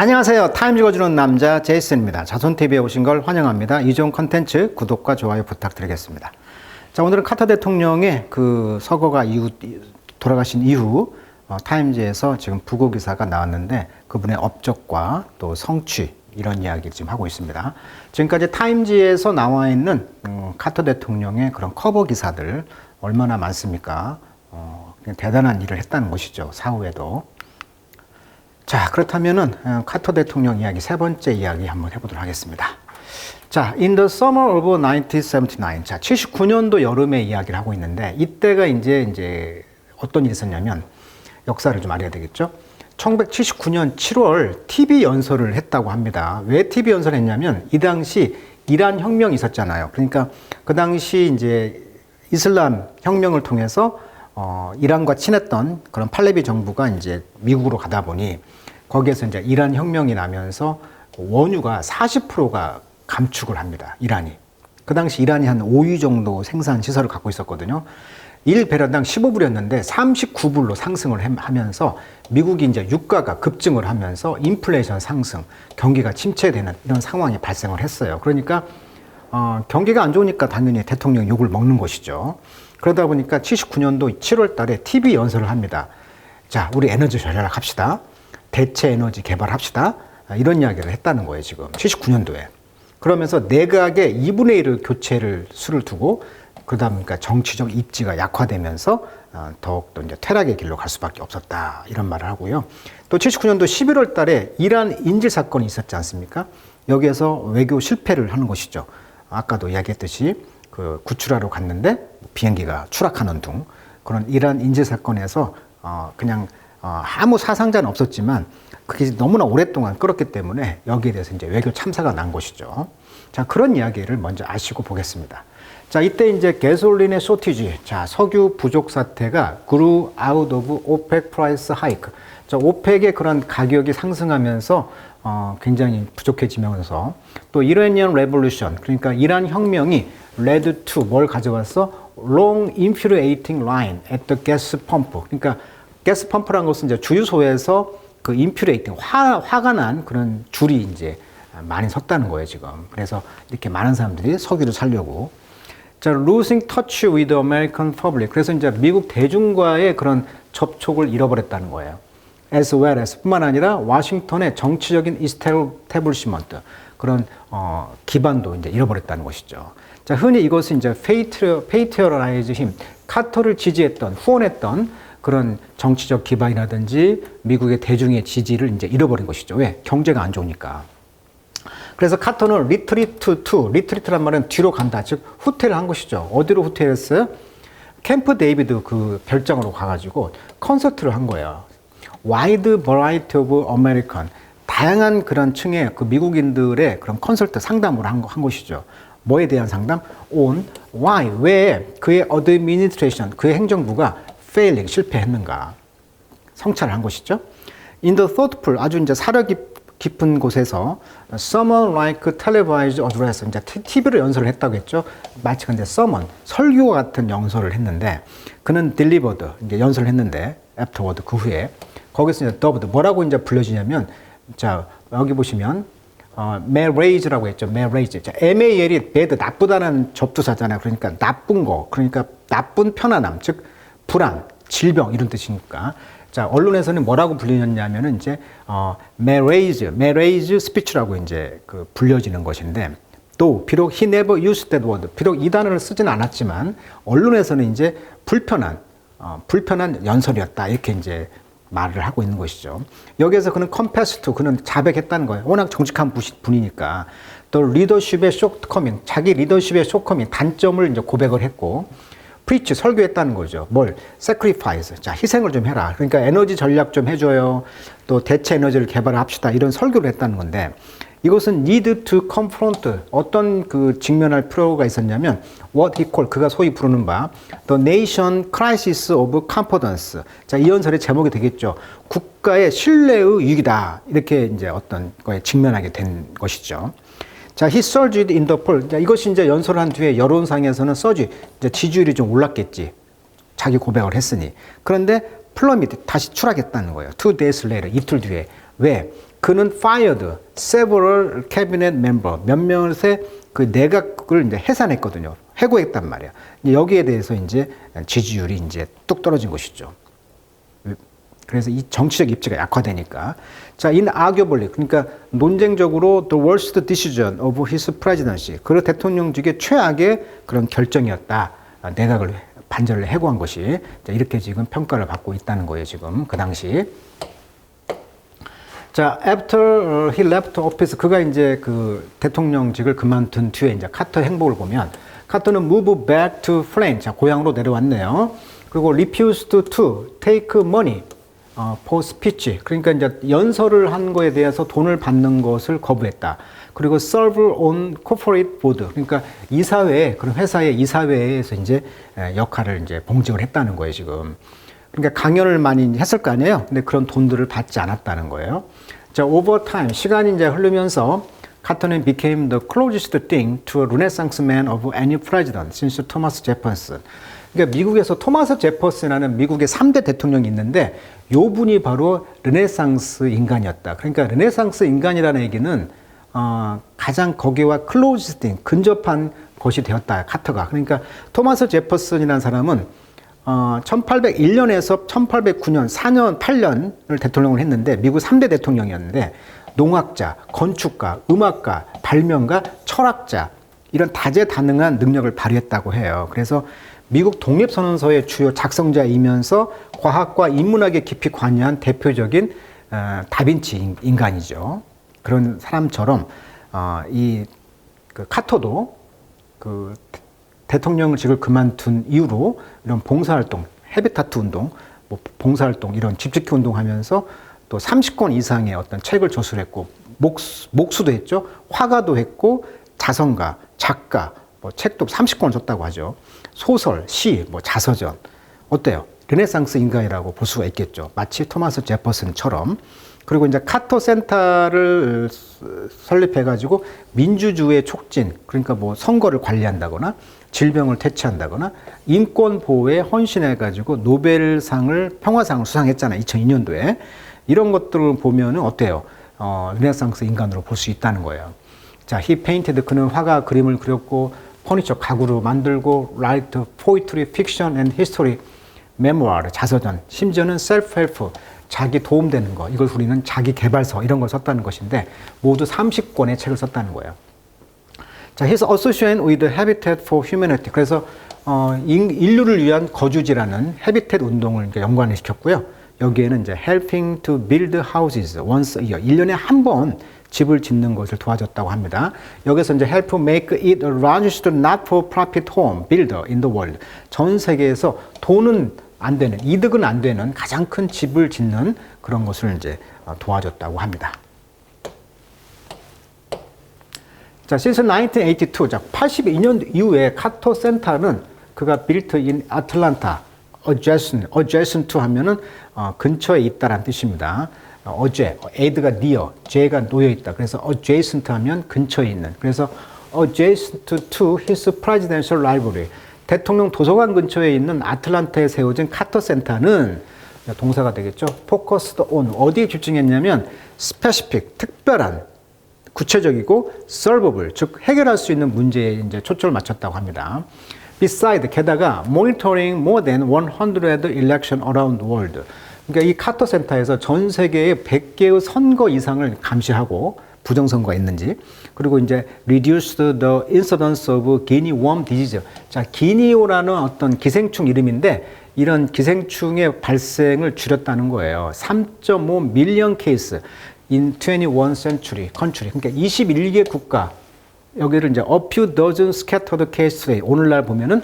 안녕하세요. 타임 읽어주는 남자 제이슨입니다. 자손TV에 오신 걸 환영합니다. 이종 컨텐츠 구독과 좋아요 부탁드리겠습니다. 자, 오늘은 카터 대통령의 그 서거가 돌아가신 이후 타임즈에서 지금 부고 기사가 나왔는데 그분의 업적과 또 성취 이런 이야기를 지금 하고 있습니다. 지금까지 타임즈에서 나와 있는 카터 대통령의 그런 커버 기사들 얼마나 많습니까? 그냥 대단한 일을 했다는 것이죠. 사후에도. 자, 그렇다면은 카터 대통령 이야기 세 번째 이야기 한번 해보도록 하겠습니다. 자, in the summer of 1979. 자, 79년도 여름의 이야기를 하고 있는데 이때가 이제 어떤 일이 있었냐면 역사를 좀 알아야 되겠죠. 1979년 7월 TV 연설을 했다고 합니다. 왜 TV 연설을 했냐면 이 당시 이란 혁명이 있었잖아요. 그러니까 그 당시 이제 이슬람 혁명을 통해서 이란과 친했던 그런 팔레비 정부가 이제 미국으로 가다 보니 거기에서 이제 이란 혁명이 나면서 원유가 40%가 감축을 합니다. 이란이. 그 당시 이란이 한 5위 정도 생산 시설을 갖고 있었거든요. 1배럴당 15불이었는데 39불로 상승을 하면서 미국이 이제 유가가 급증을 하면서 인플레이션 상승, 경기가 침체되는 이런 상황이 발생을 했어요. 그러니까 경기가 안 좋으니까 당연히 대통령이 욕을 먹는 것이죠. 그러다 보니까 79년도 7월 달에 TV 연설을 합니다. 자, 우리 에너지 절약합시다. 대체 에너지 개발합시다. 이런 이야기를 했다는 거예요, 지금. 79년도에. 그러면서 내각의 2분의 1을 교체를 수를 두고 그러다 보니까 정치적 입지가 약화되면서 더욱더 이제 퇴락의 길로 갈 수밖에 없었다. 이런 말을 하고요. 또 79년도 11월 달에 이란 인질 사건이 있었지 않습니까? 여기에서 외교 실패를 하는 것이죠. 아까도 이야기했듯이 그 구출하러 갔는데 비행기가 추락하는 등 그런 이란 인질 사건에서 그냥 아무 사상자는 없었지만 그게 너무나 오랫동안 끌었기 때문에 여기에 대해서 이제 외교 참사가 난 것이죠. 자, 그런 이야기를 먼저 아시고 보겠습니다. 자, 이때 이제 가솔린의 쇼티지, 자, 석유 부족 사태가 grew out of OPEC price hike. 자, 오펙의 그런 가격이 상승하면서 굉장히 부족해지면서 또 이라니안 레볼루션, 그러니까 이란 혁명이 led to 뭘 가져왔어? long infuriating line at the gas pump. 그러니까 가스 펌프라는 것은 이제 주유소에서 그 infuriating 화가 난 그런 줄이 이제 많이 섰다는 거예요, 지금. 그래서 이렇게 많은 사람들이 석유를 사려고. 자, losing touch with the American public. 그래서 이제 미국 대중과의 그런 접촉을 잃어버렸다는 거예요. as well as 뿐만 아니라 워싱턴의 정치적인 이스태블리시먼트 그런 기반도 이제 잃어버렸다는 것이죠. 자, 흔히 이것은 이제 페이트리어라이즈 힘, 카터를 지지했던 후원했던 그런 정치적 기반이라든지 미국의 대중의 지지를 이제 잃어버린 것이죠. 왜? 경제가 안 좋으니까. 그래서 카터는 리트리트란 말은 뒤로 간다, 즉 후퇴를 한 것이죠. 어디로 후퇴했어요? 캠프 데이비드 그 별장으로 가가지고 콘서트를 한 거예요. Wide variety of American, 다양한 그런 층의 그 미국인들의 그런 콘서트 상담을 한 것이죠. 뭐에 대한 상담? On why, 왜 그의 administration, 그의 행정부가 failing, 실패했는가. 성찰을 한 것이죠. In the thoughtful, 아주 이제 사려 깊은 곳에서 someone like televised address, 이제 TV로 연설을 했다고 했죠. 마치 근데 someone, 설교와 같은 연설을 했는데 그는 delivered, 이제 연설을 했는데 afterward, 그 후에 거기서 이제 dubbed, 뭐라고 이제 불려지냐면 자, 여기 보시면 marriage라고 했죠. marriage. 자, mal이 bad, 나쁘다는 접두사잖아요. 그러니까 나쁜 거, 그러니까 나쁜 편안함, 즉 불안, 질병 이런 뜻이니까. 자, 언론에서는 뭐라고 불리냐면은 이제 marriage speech라고 이제 그 불려지는 것인데 또 비록 he never used that word, 비록 이 단어를 쓰진 않았지만 언론에서는 이제 불편한 연설이었다 이렇게 이제 말을 하고 있는 것이죠. 여기에서 그는 confess to, 그는 자백했다는 거예요. 워낙 정직한 분이니까. 또 리더십의 shortcoming, 자기 리더십의 shortcoming, 단점을 이제 고백을 했고, preach, 설교했다는 거죠. 뭘? sacrifice, 자, 희생을 좀 해라. 그러니까 에너지 전략 좀 해줘요. 또 대체 에너지를 개발합시다. 이런 설교를 했다는 건데, 이것은 need to confront, 어떤 그 직면할 필요가 있었냐면 what he called, 그가 소위 부르는 바 the nation crisis of confidence. 자, 이 연설의 제목이 되겠죠. 국가의 신뢰의 위기다. 이렇게 이제 어떤 거에 직면하게 된 것이죠. 자, he surged in the poll. 자, 이것이 이제 연설을 한 뒤에 여론상에서는 surge, 이제 지지율이 좀 올랐겠지. 자기 고백을 했으니. 그런데 플러밋, 다시 추락했다는 거예요. 2 days later, 이틀 뒤에. 왜? 그는 fired several cabinet member, 몇몇의 그 내각을 이제 해산했거든요. 해고했단 말이야. 여기에 대해서 이제 지지율이 이제 뚝 떨어진 것이죠. 그래서 이 정치적 입지가 약화되니까. 자, inarguably, 그러니까 논쟁적으로 the worst decision of his presidency, 그 대통령직의 최악의 그런 결정이었다. 내각을 반절을 해고한 것이. 자, 이렇게 지금 평가를 받고 있다는 거예요, 지금 그 당시. 자, after he left office, 그가 이제 그 대통령직을 그만둔 뒤에 이제 카터 행보를 보면, 카터는 move back to Flint, 자, 고향으로 내려왔네요. 그리고 refused to take money for speech, 그러니까 이제 연설을 한 거에 대해서 돈을 받는 것을 거부했다. 그리고 serve on corporate board, 그러니까 이사회, 그런 회사의 이사회에서 이제 역할을 이제 봉직을 했다는 거예요, 지금. 그러니까 강연을 많이 했을 거 아니에요. 근데 그런 돈들을 받지 않았다는 거예요. 자, over time, 시간이 이제 흐르면서 카터는 became the closest thing to a Renaissance man of any president since Thomas Jefferson. 그러니까 미국에서 토마스 제퍼슨이라는 미국의 3대 대통령이 있는데 요 분이 바로 르네상스 인간이었다. 그러니까 르네상스 인간이라는 얘기는 가장 거기와 closest thing, 근접한 것이 되었다. 카터가. 그러니까 토마스 제퍼슨이라는 사람은 1801년에서 1809년, 4년, 8년을 대통령을 했는데 미국 3대 대통령이었는데 농학자, 건축가, 음악가, 발명가, 철학자 이런 다재다능한 능력을 발휘했다고 해요. 그래서 미국 독립선언서의 주요 작성자이면서 과학과 인문학에 깊이 관여한 대표적인 다빈치 인간이죠. 그런 사람처럼 그 카터도 그 대통령직을 그만둔 이후로 이런 봉사활동, 헤비타트 운동, 뭐 봉사활동 이런 집짓기 운동하면서 또 30권 이상의 어떤 책을 저술했고 목수도 했죠. 화가도 했고 자선가, 작가, 뭐 책도 30권을 썼다고 하죠. 소설, 시, 뭐 자서전. 어때요? 르네상스 인간이라고 볼 수가 있겠죠. 마치 토마스 제퍼슨처럼. 그리고 이제 카터 센터를 설립해가지고 민주주의 촉진, 그러니까 뭐 선거를 관리한다거나 질병을 퇴치한다거나 인권 보호에 헌신해가지고 노벨상을 평화상을 수상했잖아요. 2002년도에. 이런 것들을 보면은 어때요? 르네상스 인간으로 볼 수 있다는 거예요. 자, he painted, 그는 화가 그림을 그렸고 퍼니처 가구를 만들고 write poetry, fiction and history, memoir, 자서전, 심지어는 self-help, 자기 도움되는 거, 이걸 우리는 자기 개발서 이런 걸 썼다는 것인데 모두 30권의 책을 썼다는 거예요. 자, his association with Habitat for Humanity, 그래서 인류를 위한 거주지라는 해비텟 운동을 연관을 시켰고요. 여기에는 이제 helping to build houses once a year, 1년에 한 번 집을 짓는 것을 도와줬다고 합니다. 여기서 이제 help make it the largest not-for-profit home builder in the world. 전 세계에서 돈은 안 되는, 이득은 안 되는 가장 큰 집을 짓는 그런 것을 이제 도와줬다고 합니다. 자, since 1982, 자, 82년 이후에 카터 센터는 그가 built in Atlanta, adjacent to 하면은 근처에 있다라는 뜻입니다. 어제, aid가 near, j가 놓여 있다. 그래서 adjacent 하면 근처에 있는. 그래서 adjacent to his presidential library. 대통령 도서관 근처에 있는 아틀란타에 세워진 카터 센터는 동사가 되겠죠. focused on, 어디에 집중했냐면 specific, 특별한, 구체적이고 solvable, 즉 해결할 수 있는 문제에 이제 초점을 맞췄다고 합니다. Beside, 게다가 monitoring more than 100 election around the world. 그러니까 이 카터 센터에서 전 세계의 100개의 선거 이상을 감시하고 부정선거가 있는지, 그리고 이제 reduce the incidence of guinea worm disease. 자, 기니오라는 어떤 기생충 이름인데 이런 기생충의 발생을 줄였다는 거예요. 3.5 밀리언 케이스 in 21st century country. 그러니까 21개 국가, 여기를 이제 a few dozen scattered cases. 오늘날 보면은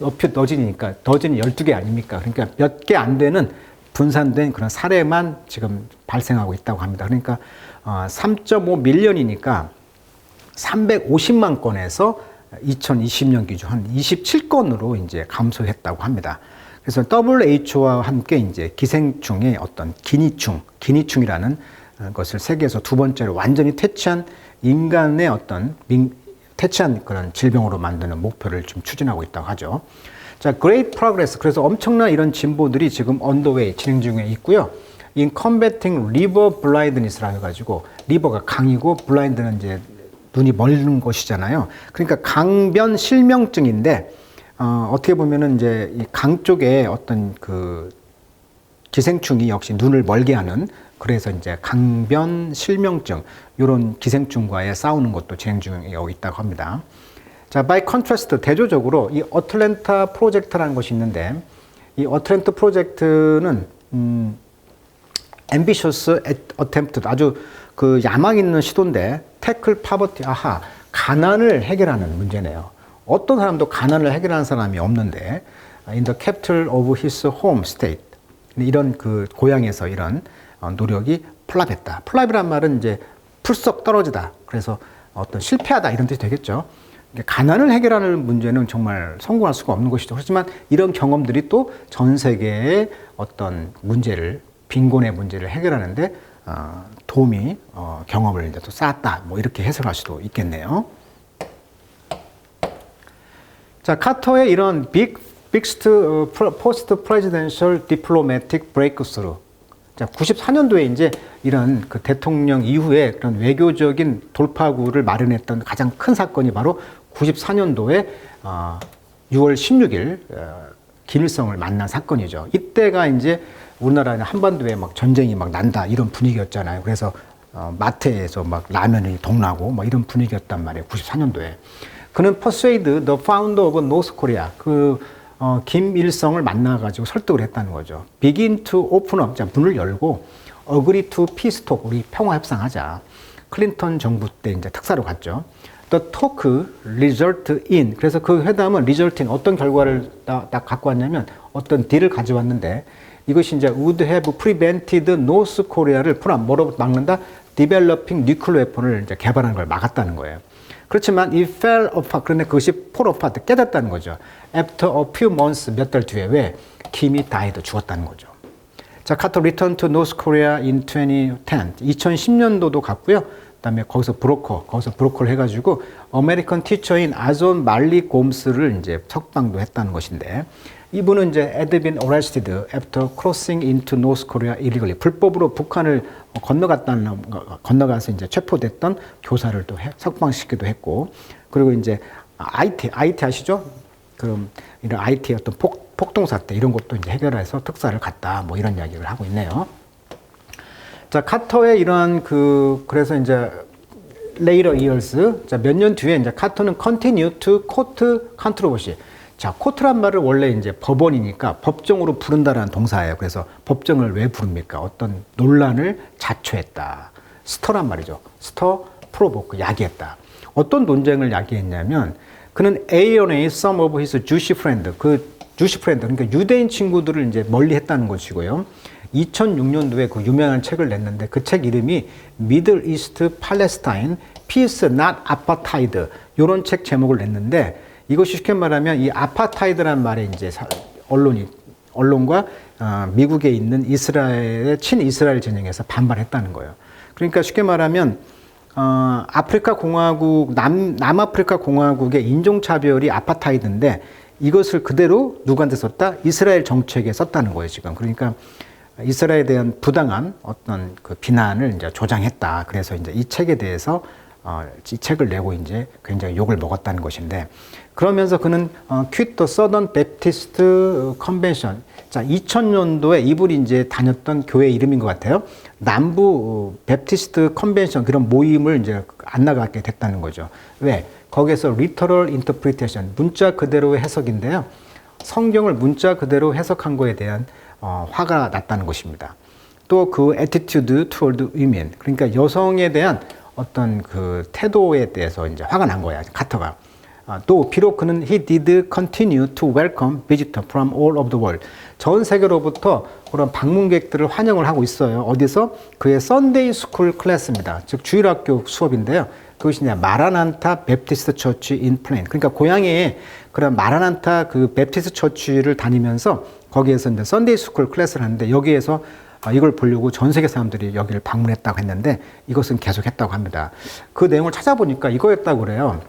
a few dozen이니까 dozen이 12개 아닙니까? 그러니까 몇 개 안 되는 분산된 그런 사례만 지금 발생하고 있다고 합니다. 그러니까 3.5 밀리언이니까 350만 건에서 2020년 기준 한 27건으로 이제 감소했다고 합니다. 그래서 WHO와 함께 이제 기생충의 어떤 기니충이라는 것을 세계에서 두 번째로 완전히 퇴치한 인간의 어떤 퇴치한 그런 질병으로 만드는 목표를 좀 추진하고 있다고 하죠. 자, great progress. 그래서 엄청난 이런 진보들이 지금 on the way, 진행 중에 있고요. in combating river blindness라고 해가지고 리버가 강이고 블라인드는 이제 눈이 멀는 것이잖아요. 그러니까 강변 실명증인데 어떻게 보면은 이제 이 강 쪽에 어떤 그 기생충이 역시 눈을 멀게 하는 그래서 이제 강변 실명증 이런 기생충과의 싸우는 것도 진행 중에 있다고 합니다. 자, by contrast 대조적으로 이 어틀랜타 프로젝트라는 것이 있는데 이 어틀랜타 프로젝트는 ambitious attempt 아주 그 야망 있는 시도인데 tackle poverty 가난을 해결하는 문제네요. 어떤 사람도 가난을 해결하는 사람이 없는데 in the capital of his home state 이런 그 고향에서 이런 노력이 플랍했다. 플랍이란 말은 이제 풀썩 떨어지다. 그래서 어떤 실패하다 이런 뜻이 되겠죠. 가난을 해결하는 문제는 정말 성공할 수가 없는 것이죠. 그렇지만 이런 경험들이 또 전 세계의 어떤 문제를 빈곤의 문제를 해결하는데 도움이 경험을 이제 또 쌓았다. 뭐 이렇게 해석할 수도 있겠네요. 자, 카터의 이런 biggest post-presidential diplomatic breakthrough. 자, 94년도에 이제 이런 그 대통령 이후에 그런 외교적인 돌파구를 마련했던 가장 큰 사건이 바로 94년도에 6월 16일 김일성을 만난 사건이죠. 이때가 이제 우리나라는 한반도에 막 전쟁이 막 난다 이런 분위기였잖아요. 그래서 마트에서 막 라면이 동나고 막 이런 분위기였단 말이에요. 94년도에. 그는 persuade the founder of North Korea. 김일성을 만나가지고 설득을 했다는 거죠. Begin to open up. 자, 문을 열고 agree to peace talk. 우리 평화 협상하자. 클린턴 정부 때 이제 특사로 갔죠. The talk result in. 그래서 그 회담은 result in 어떤 결과를 딱 갖고 왔냐면 어떤 딜을 가져왔는데 이것이 이제 would have prevented North Korea를 뭐로 막는다? Developing nuclear weapon을 이제 개발하는 걸 막았다는 거예요. 그렇지만 it fell apart. 그런데 그것이 fall apart 깨졌다는 거죠. After a few months 몇 달 뒤에 왜 김이 died 죽었다는 거죠. 자, 카터 return to North Korea in 2010. 2010년도도 갔고요. 그다음에 거기서 브로커를 해가지고 아메리칸 티처인 아존 말리 곰스를 이제 석방도 했다는 것인데 이분은 이제 had been arrested after crossing into North Korea illegally. 불법으로 북한을 건너가서 이제 체포됐던 교사를 또 석방시키기도 했고, 그리고 이제 IT 아시죠? 그럼 이런 IT 어떤 폭동 사태 이런 것도 이제 해결해서 특사를 갔다 뭐 이런 이야기를 하고 있네요. 자, 카터의 이러한 그래서 이제 later years, 자, 몇 년 뒤에 이제 카터는 continue to court controversy. 자, 코트란 말을 원래 이제 법원이니까 법정으로 부른다라는 동사예요. 그래서 법정을 왜 부릅니까? 어떤 논란을 자초했다. 스터란 말이죠. 스터, 프로보크, 야기했다. 어떤 논쟁을 야기했냐면 그는 alienate some of his Jewish friend, 그러니까 유대인 친구들을 이제 멀리 했다는 것이고요. 2006년도에 그 유명한 책을 냈는데 그 책 이름이 Middle East Palestine Peace Not Apartheid 이런 책 제목을 냈는데 이것이 쉽게 말하면 이 아파타이드란 말에 이제 언론과 미국에 있는 이스라엘의 친이스라엘 진영에서 반발했다는 거예요. 그러니까 쉽게 말하면 아프리카 공화국 남아프리카 공화국의 인종차별이 아파타이드인데 이것을 그대로 누구한테 썼다? 이스라엘 정책에 썼다는 거예요, 지금. 그러니까 이스라엘에 대한 부당한 어떤 그 비난을 이제 조장했다. 그래서 이제 이 책에 대해서 이 책을 내고 이제 굉장히 욕을 먹었다는 것인데 그러면서 그는 quit the Southern Baptist Convention. 자, 2000년도에 이분이 이제 다녔던 교회 이름인 것 같아요. 남부 베프티스트 컨벤션 그런 모임을 이제 안 나가게 됐다는 거죠. 왜? 거기에서 literal interpretation, 문자 그대로의 해석인데요. 성경을 문자 그대로 해석한 거에 대한 화가 났다는 것입니다. 또 그 attitude toward women, 그러니까 여성에 대한 어떤 그 태도에 대해서 이제 화가 난 거야, 카터가. 또 비록 그는 he did continue to welcome visitors from all over the world. 전 세계로부터 그런 방문객들을 환영을 하고 있어요. 어디서? 그의 썬데이 스쿨 클래스입니다. 즉 주일학교 수업인데요. 그것이 이제 마라난타 베프티스트 처치 인 플레인. 그러니까 고향에 그런 마라난타 그 베프티스트 처치를 다니면서 거기에서 이제 썬데이 스쿨 클래스를 하는데 여기에서 이걸 보려고 전 세계 사람들이 여기를 방문했다고 했는데 이것은 계속했다고 합니다. 그 내용을 찾아보니까 이거였다고 그래요.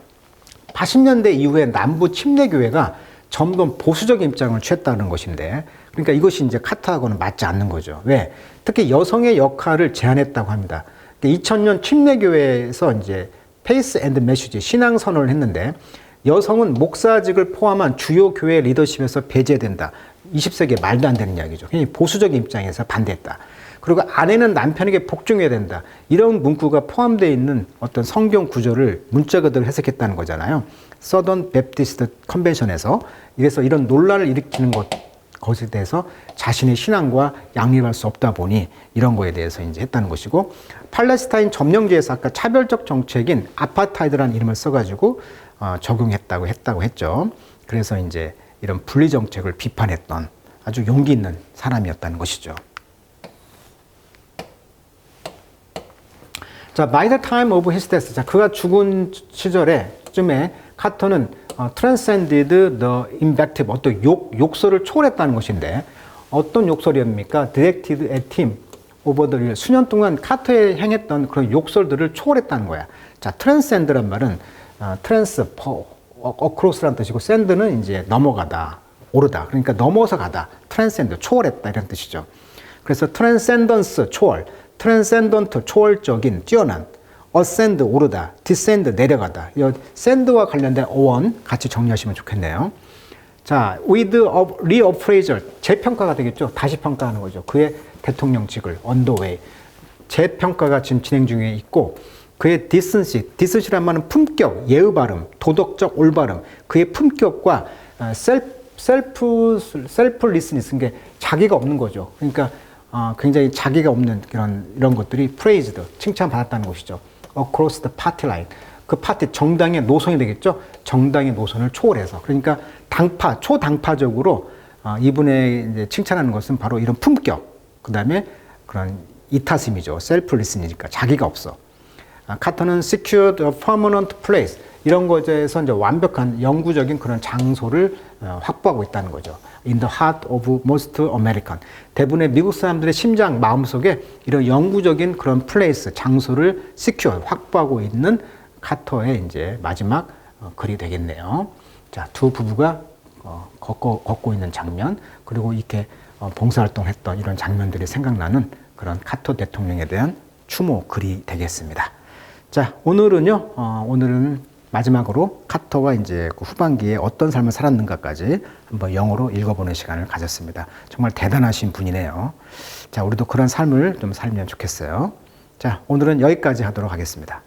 80년대 이후에 남부 침례교회가 점점 보수적 입장을 취했다는 것인데 그러니까 이것이 이제 카터하고는 맞지 않는 거죠. 왜? 특히 여성의 역할을 제한했다고 합니다. 2000년 침례교회에서 이제 페이스 앤드 메시지 신앙 선언을 했는데 여성은 목사직을 포함한 주요 교회 리더십에서 배제된다. 20세기에 말도 안 되는 이야기죠. 굉장히 보수적인 입장에서 반대했다. 그리고 아내는 남편에게 복종해야 된다. 이런 문구가 포함되어 있는 어떤 성경 구조를 문자 그대로 해석했다는 거잖아요. 서던 베프티스트 컨벤션에서. 그래서 이런 논란을 일으키는 것에 대해서 자신의 신앙과 양립할 수 없다 보니 이런 거에 대해서 이제 했다는 것이고, 팔레스타인 점령지에서 아까 차별적 정책인 아파타이드라는 이름을 써가지고 적용했다고 했죠. 그래서 이제 이런 분리 정책을 비판했던 아주 용기 있는 사람이었다는 것이죠. 자, by the time of his death. 자, 그가 죽은 시절에쯤에 카터는 transcended the invective, 어떤 욕설을 초월했다는 것인데 어떤 욕설이었습니까? directed at him over the years. 수년 동안 카터에 행했던 그런 욕설들을 초월했다는 거야. 자, transcend란 말은 across라는 뜻이고 send는 이제 넘어가다, 오르다. 그러니까 넘어서 가다. transcend, 초월했다 이런 뜻이죠. 그래서 transcendence, 초월. transcendent, 초월적인, 뛰어난, ascend, 오르다, descend, 내려가다. 이 send와 관련된 어원 같이 정리하시면 좋겠네요. 자, with reappraisal, 재평가가 되겠죠. 다시 평가하는 거죠. 그의 대통령직을 on the way. 재평가가 지금 진행 중에 있고, 그의 decency란 말은 품격, 예의 바름, 도덕적 올바름, 그의 품격과 selflessness, 게 자기가 없는 거죠. 그러니까 굉장히 자기가 없는 이런 것들이 praised, 칭찬받았다는 것이죠. across the party line. 그 파티, 정당의 노선이 되겠죠. 정당의 노선을 초월해서. 그러니까 초당파적으로 이분의 이제 칭찬하는 것은 바로 이런 품격, 그 다음에 그런 이타심이죠. selfless니까 자기가 없어. 카터는 secured a permanent place. 이런 것에서 이제 완벽한 영구적인 그런 장소를 확보하고 있다는 거죠. In the heart of most American. 대부분의 미국 사람들의 심장, 마음속에 이런 영구적인 그런 플레이스, 장소를 secure, 확보하고 있는 카터의 이제 마지막 글이 되겠네요. 자, 두 부부가 걷고 있는 장면, 그리고 이렇게 봉사활동을 했던 이런 장면들이 생각나는 그런 카터 대통령에 대한 추모 글이 되겠습니다. 자, 오늘은 마지막으로 카터가 이제 그 후반기에 어떤 삶을 살았는가까지 한번 영어로 읽어보는 시간을 가졌습니다. 정말 대단하신 분이네요. 자, 우리도 그런 삶을 좀 살면 좋겠어요. 자, 오늘은 여기까지 하도록 하겠습니다.